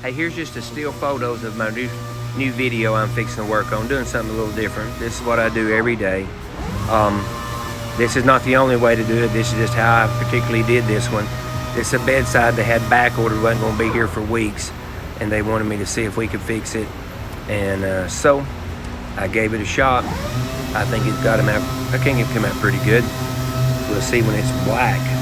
Hey, here's just a still photos of my new video I'm fixing to work on, doing something a little different. This is what I do every day. This is not the only way to do it. This is just how I particularly did this one. It's a bedside they had back ordered, wasn't going to be here for weeks, and they wanted me to see if we could fix it. And so I gave it a shot. I think it got him out. I think it came out pretty good. We'll see when it's black.